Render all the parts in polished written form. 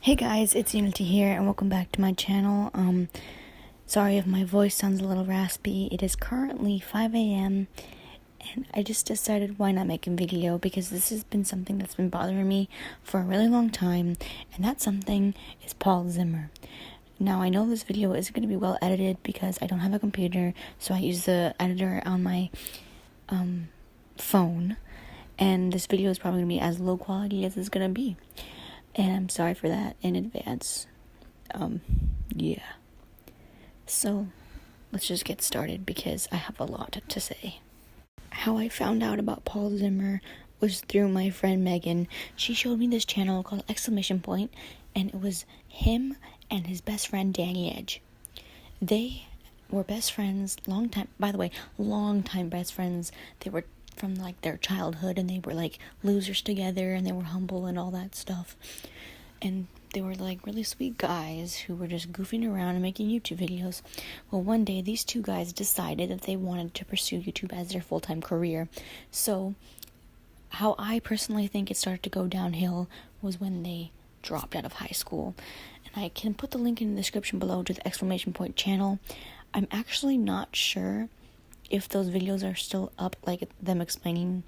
Hey guys, it's Unity here and welcome back to my channel. Sorry if my voice sounds a little raspy. It is currently 5 a.m. and I just decided why not make a video because this has been something that's been bothering me for a really long time, and that something is Paul Zimmer. Now I know this video isn't going to be well edited because I don't have a computer, so I use the editor on my phone, and this video is probably going to be as low quality as it's going to be. And I'm sorry for that in advance. Yeah. So, let's just get started because I have a lot to say. How I found out about Paul Zimmer was through my friend Megan. She showed me this channel called Exclamation Point, and it was him and his best friend Danny Edge. They were best friends, long time best friends. They were from their childhood, and they were losers together, and they were humble and all that stuff, and they were really sweet guys who were just goofing around and making YouTube videos. Well, one day these two guys decided that they wanted to pursue YouTube as their full-time career. So how I personally think it started to go downhill was when they dropped out of high school, and I can put the link in the description below to the Exclamation Point channel. I'm actually not sure if those videos are still up, them explaining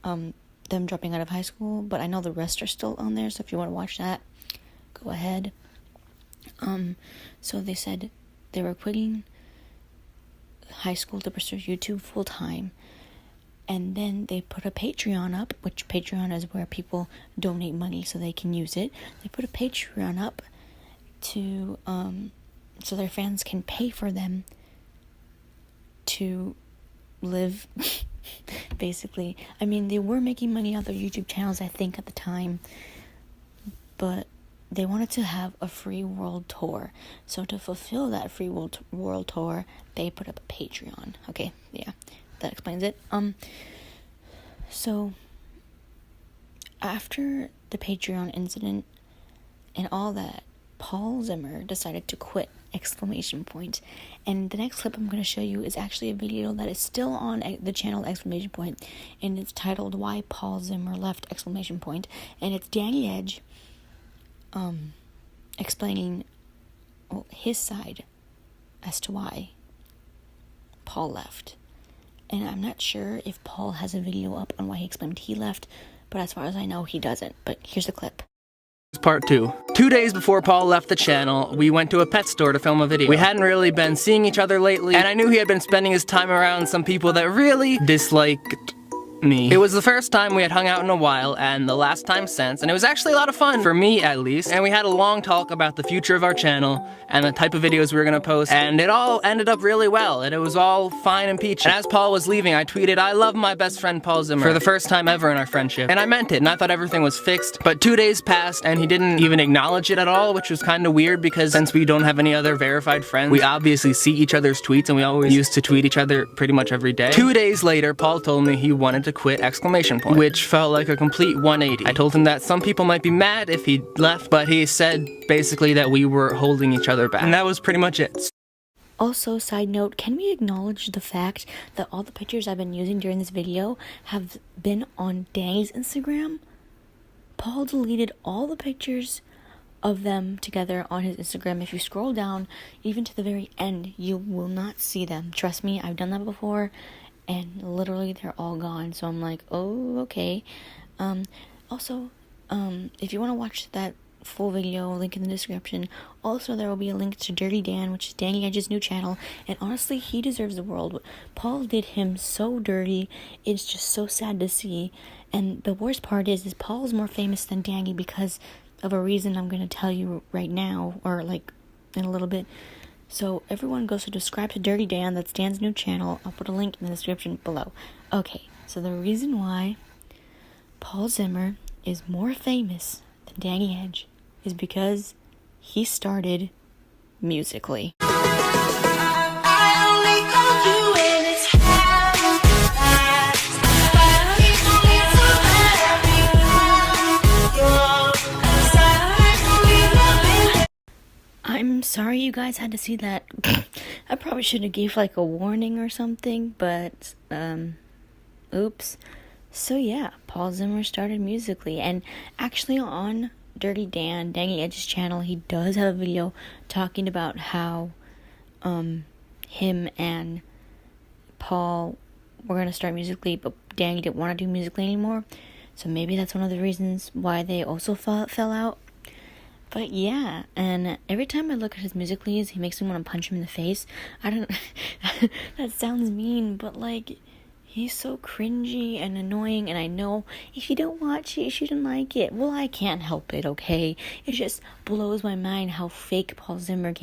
them dropping out of high school, but I know the rest are still on there, so if you want to watch that, go ahead. So they said they were quitting high school to pursue YouTube full time, and then they put a Patreon up, which Patreon is where people donate money so they can use it. They put a Patreon up to so their fans can pay for them to live, basically. I mean, they were making money off their YouTube channels, I think, at the time, but they wanted to have a free world tour. So to fulfill that free world tour, they put up a Patreon. Okay, yeah, that explains it. So after the Patreon incident and all that, Paul Zimmer decided to quit Exclamation Point, and the next clip I'm going to show you is actually a video that is still on the channel Exclamation Point, and it's titled "Why Paul Zimmer Left Exclamation Point," and it's Danny Edge explaining his side as to why Paul left. And I'm not sure if Paul has a video up on why he explained he left, but as far as I know, he doesn't. But here's the clip. Part 2. 2 days before Paul left the channel, we went to a pet store to film a video. We hadn't really been seeing each other lately, and I knew he had been spending his time around some people that really disliked me. It was the first time we had hung out in a while, and the last time since, and it was actually a lot of fun, for me at least, and we had a long talk about the future of our channel, and the type of videos we were gonna post, and it all ended up really well, and it was all fine and peachy. And as Paul was leaving, I tweeted, "I love my best friend Paul Zimmer," for the first time ever in our friendship, and I meant it, and I thought everything was fixed. But 2 days passed, and he didn't even acknowledge it at all, which was kinda weird, because since we don't have any other verified friends, we obviously see each other's tweets, and we always used to tweet each other pretty much every day. 2 days later, Paul told me he wanted to quit Exclamation Point, which felt like a complete 180. I told him that some people might be mad if he left, but he said basically that we were holding each other back, and that was pretty much it. Also, side note, can we acknowledge the fact that all the pictures I've been using during this video have been on Danny's Instagram? Paul deleted all the pictures of them together on his Instagram. If you scroll down, even to the very end, you will not see them. Trust me, I've done that before, and literally they're all gone. So I'm like, oh, okay. Also, if you want to watch that full video, link in the description. Also, there will be a link to Dirty Dan, which is Danny Edge's new channel, and honestly, he deserves the world. Paul did him so dirty. It's just so sad to see. And the worst part is Paul's more famous than Danny because of a reason I'm going to tell you right now, or in a little bit. So everyone goes to subscribe to Dirty Dan. That's Dan's new channel. I'll put a link in the description below. Okay, so the reason why Paul Zimmer is more famous than Danny Edge is because he started Musically. I'm sorry you guys had to see that. I probably should have gave a warning or something, but oops. So yeah, Paul Zimmer started Musically, and actually on Dirty Dan, Dangy Edge's channel, he does have a video talking about how him and Paul were going to start Musically, but Dangy didn't want to do Musically anymore. So maybe that's one of the reasons why they also fell out. But yeah, and every time I look at his Musicallys, he makes me want to punch him in the face. I don't that sounds mean, but like, he's so cringy and annoying, and I know if you don't watch it, you shouldn't like it. Well, I can't help it, okay? It just blows my mind how fake Paul Zimmer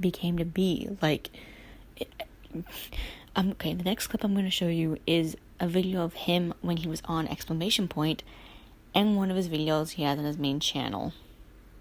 became to be. Like, okay, the next clip I'm going to show you is a video of him when he was on Exclamation Point, and one of his videos he has on his main channel.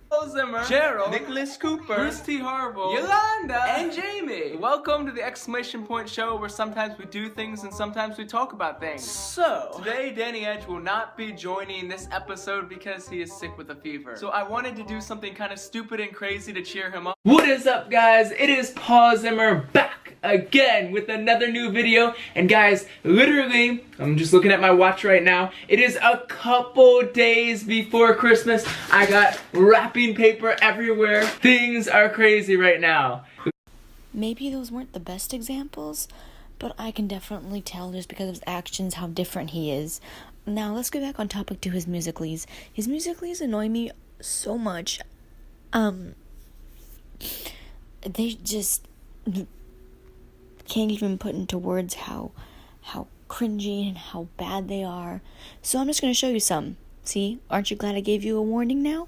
Paul Zimmer, Gerald, Nicholas Cooper, Bruce T. Harville, Yolanda, and Jamie. Welcome to the Exclamation Point show, where sometimes we do things and sometimes we talk about things. So, today Danny Edge will not be joining this episode because he is sick with a fever. So I wanted to do something kind of stupid and crazy to cheer him up. What is up, guys? It is Paul Zimmer back again with another new video. And guys, literally, I'm just looking at my watch right now. It is a couple days before Christmas. I got wrapping paper everywhere. Things are crazy right now. Maybe those weren't the best examples, but I can definitely tell just because of his actions how different he is. Now, let's get back on topic to his Musicallys. His Musicallys annoy me so much. They just can't even put into words how cringy and how bad they are. So I'm just going to show you some. See? Aren't you glad I gave you a warning now?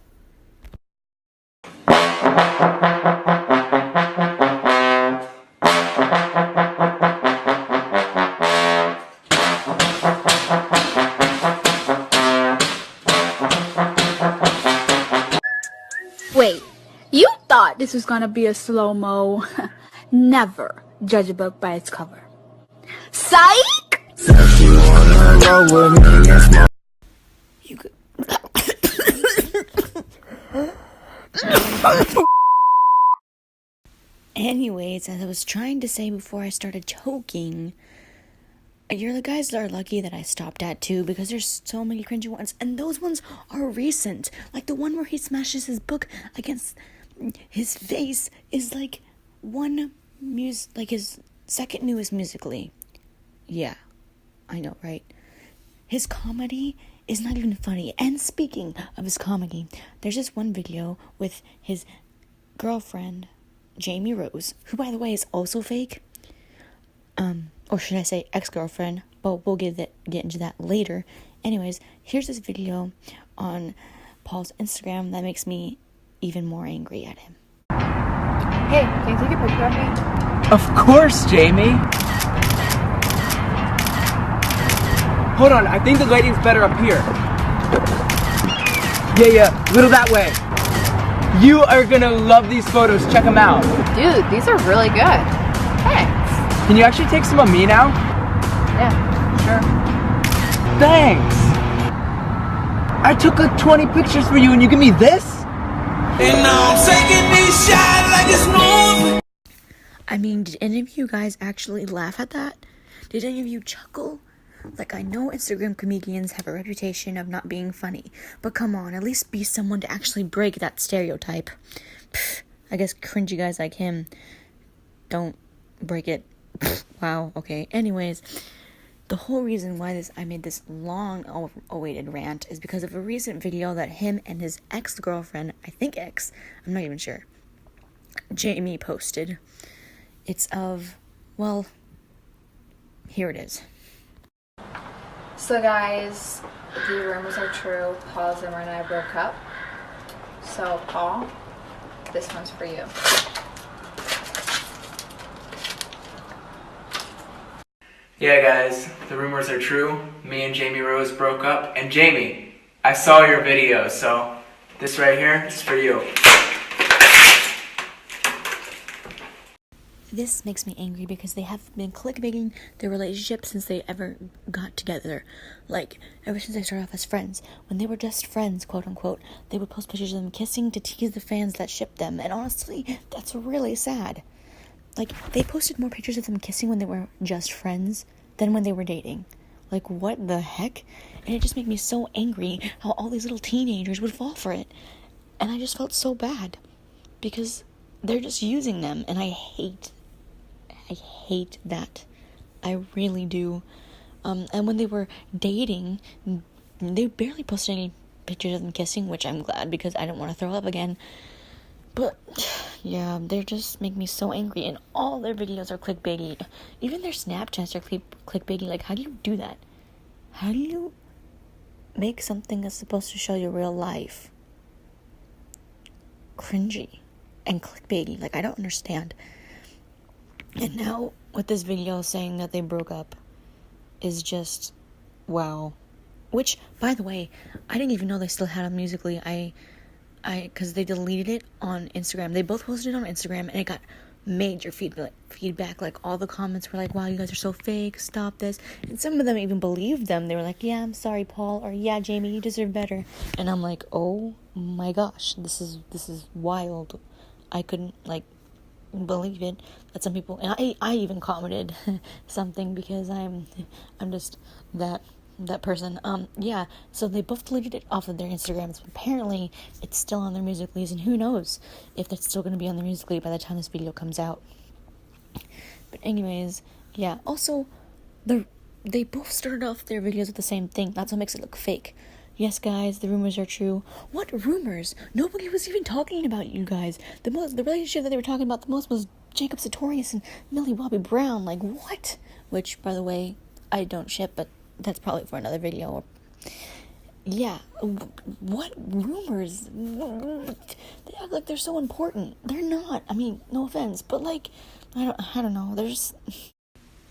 Wait, you thought this was gonna be a slow-mo? Never judge a book by its cover. Psych! You could... Anyways, as I was trying to say before I started choking, you're the guys that are lucky that I stopped at too, because there's so many cringy ones, and those ones are recent. Like the one where he smashes his book against his face is like his second newest Musically. Yeah, I know, right? His comedy is not even funny. And speaking of his comedy, there's this one video with his girlfriend, Jamie Rose, who by the way is also fake. Or should I say ex-girlfriend, but we'll get into that later. Anyways, here's this video on Paul's Instagram that makes me even more angry at him. Hey, can you take a picture of me? Of course, Jamie. Hold on, I think the lighting's better up here. Yeah, a little that way. You are gonna love these photos, check them out. Dude, these are really good. Thanks. Can you actually take some of me now? Yeah, sure. Thanks. I took like 20 pictures for you and you give me this? And now I'm taking these shots like it's normal. I mean, did any of you guys actually laugh at that? Did any of you chuckle? Like, I know Instagram comedians have a reputation of not being funny, but come on, at least be someone to actually break that stereotype. Pfft, I guess cringy guys like him don't break it. Pfft, wow, okay. Anyways, the whole reason why I made this long awaited rant is because of a recent video that him and his ex-girlfriend, I think ex, I'm not even sure, Jamie posted. It's of, well, here it is. So guys, the rumors are true. Paul Zimmer and I broke up. So Paul, this one's for you. Yeah guys, the rumors are true. Me and Jamie Rose broke up. And Jamie, I saw your video, so this right here is for you. This makes me angry because they have been clickbaiting their relationship since they ever got together. Like, ever since they started off as friends. When they were just friends, quote unquote, they would post pictures of them kissing to tease the fans that shipped them. And honestly, that's really sad. Like, they posted more pictures of them kissing when they were just friends than when they were dating. Like, what the heck? And it just made me so angry how all these little teenagers would fall for it. And I just felt so bad because they're just using them, and I hate that. I really do. And when they were dating, they barely posted any pictures of them kissing, which I'm glad because I don't want to throw up again. But yeah, they just make me so angry, and all their videos are clickbaity. Even their Snapchats are clickbaity. Like, how do you do that? How do you make something that's supposed to show your real life cringy and clickbaity? Like, I don't understand. And now with this video saying that they broke up is just wow. Which, by the way, I didn't even know they still had on Musical.ly. Because they deleted it on Instagram. They both posted it on Instagram, and it got major feedback. Like, all the comments were like, wow, you guys are so fake, stop this. And some of them even believed them. They were like, yeah, I'm sorry, Paul, or yeah, Jamie, you deserve better. And I'm like, oh my gosh, this is wild. I couldn't, like, believe it. That some people, and I even commented something because I'm just that person. Yeah, so they both deleted it off of their Instagrams. Apparently it's still on their Musical.lys, and who knows if it's still going to be on their Musical.ly by the time this video comes out. But anyways, yeah, also they both started off their videos with the same thing. That's what makes it look fake. Yes, guys, the rumors are true. What rumors? Nobody was even talking about you guys. The relationship that they were talking about the most was Jacob Sartorius and Millie Bobby Brown. Like, what? Which, by the way, I don't ship, but that's probably for another video. Yeah, what rumors? They act like they're so important. They're not. I mean, no offense, but like, I don't know. There's.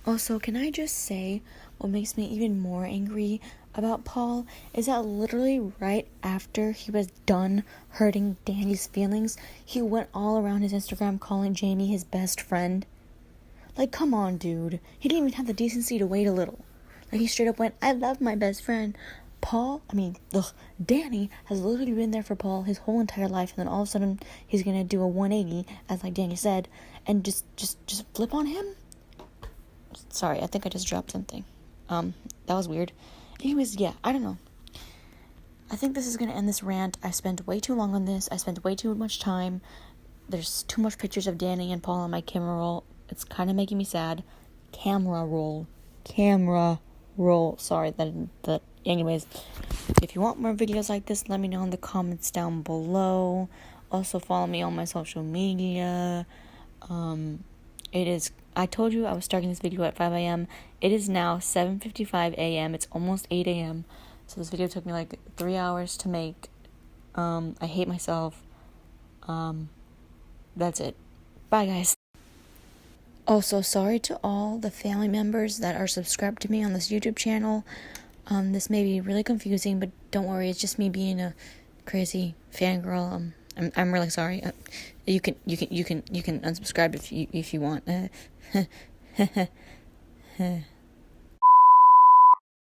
Also, can I just say what makes me even more angry about Paul is that literally right after he was done hurting Danny's feelings, he went all around his Instagram calling Jamie his best friend. Like, come on, dude. He didn't even have the decency to wait a little. Like, he straight up went, I love my best friend. Danny has literally been there for Paul his whole entire life, and then all of a sudden he's gonna do a 180, as like Danny said, and just flip on him? Sorry, I think I just dropped something. That was weird. Anyways, yeah, I don't know. I think this is gonna end this rant. I spent way too long on this. I spent way too much time. There's too much pictures of Danny and Paul on my camera roll. It's kind of making me sad. Camera roll. Sorry, that. Anyways, if you want more videos like this, let me know in the comments down below. Also, follow me on my social media. I told you I was starting this video at 5 a.m. It is now 7:55 a.m. It's almost 8 a.m. So this video took me like 3 hours to make. I hate myself. That's it. Bye, guys. Also, sorry to all the family members that are subscribed to me on this YouTube channel. This may be really confusing, but don't worry, it's just me being a crazy fangirl. I'm really sorry. You can unsubscribe if you want.